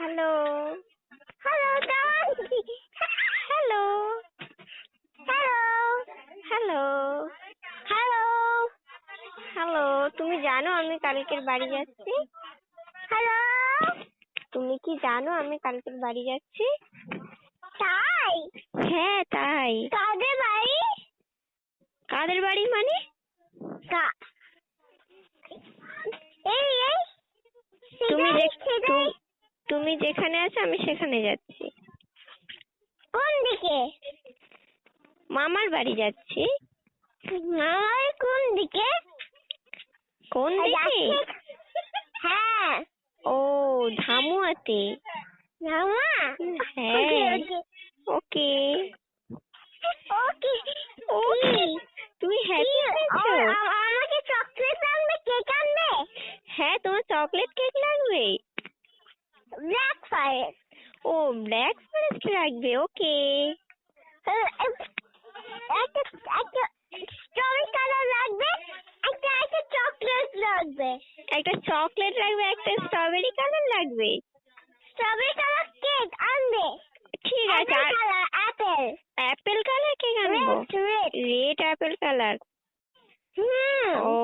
Hello hello hello hello hello hello hello তুমি জানো আমি কালকের বাড়ি যাচ্ছি? হ্যালো তুমি কি জানো আমি কালকের বাড়ি যাচ্ছি? তাই? হ্যাঁ তাই। কাদের বাড়ি? কাদের বাড়ি মানে? এই এই তুমি যেখানে আছো আমি সেখানে যাচ্ছি। কোন দিকে? মামার বাড়ি যাচ্ছি। মামার কোন দিকে? কোন দিকে? হ্যাঁ। ও ধামুয়াতে। ধামুয়া? হ্যাঁ। ওকে ওকে ওকে। তুমি হ্যাপি হয়েছো? আমাকে চকলেট আনবে, কেক আনবে? হ্যাঁ তোমার চকলেট কেক লাগবে? Black forest. ও ব্ল্যাক ফরেস্ট লাগবে, ওকে। একটা স্ট্রবেরি কালার লাগবে, একটা চকলেট লাগবে। একটা চকলেট লাগবে, একটা স্ট্রবেরি কালার লাগবে। স্ট্রবেরি কালার কেক আনবে। ঠিক আছে। অ্যাপেল অ্যাপেল কালার কেক আনবো। Red apple colour. ও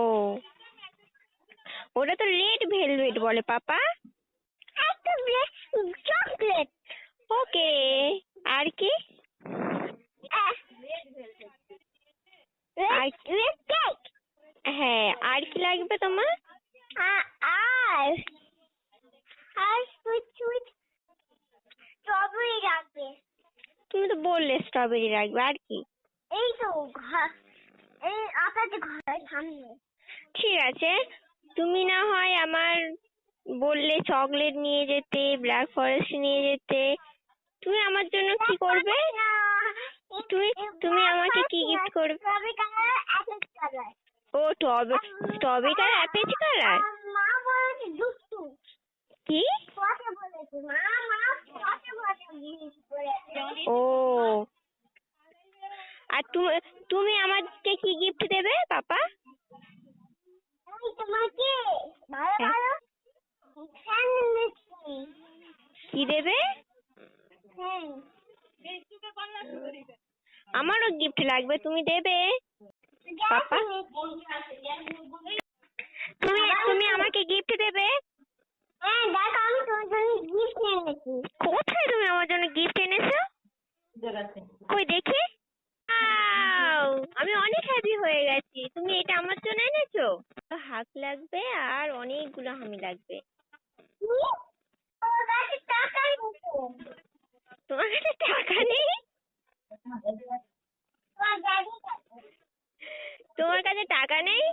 ওটা তো রেড ভেলভেট বলে পাপা। একটা চকলেট। ওকে। আর কি? হ্যাঁ আর কি লাগবে তোমার? আর আর স্ট্রবেরি লাগবে। তুমি তো বললে স্ট্রবেরি লাগবে, আর কি? এই তো এই আপনাদের ঘরের সামনে। ঠিক আছে, তুমি না হয় আমার বললে চকলেট নিয়ে যেতে, ব্ল্যাক ফরেস্ট নিয়ে যেতে। তুমি আমার জন্য কি করবে? তুমি আমাকে কি গিফট করবে? ও স্ট্রবেরি কালার অ্যাপেল কালার। মা বলেছে দুষ্টু। কি? ও আর তুমি আমাকে কি গিফট দেবে পাপা? আমি তোমাকে ভালো ভালো কি দেবে? আমারও গিফট লাগবে, তুমি দেবে পাপা? তুমি আমাকে গিফট দেবে? হ্যাঁ দেখো আমি তোমার জন্য গিফট এনেছি। কোথায় তুমি আমার জন্য গিফট এনেছো? কই দেখি। আমি অনেক হ্যাপি হয়ে গেছি। তুমি এটা আমার জন্য এনেছো? হাত লাগবে আর অনেকগুলো হামি লাগবে। তোমার কাছে টাকা নেই? তোমার কাছে টাকা নেই?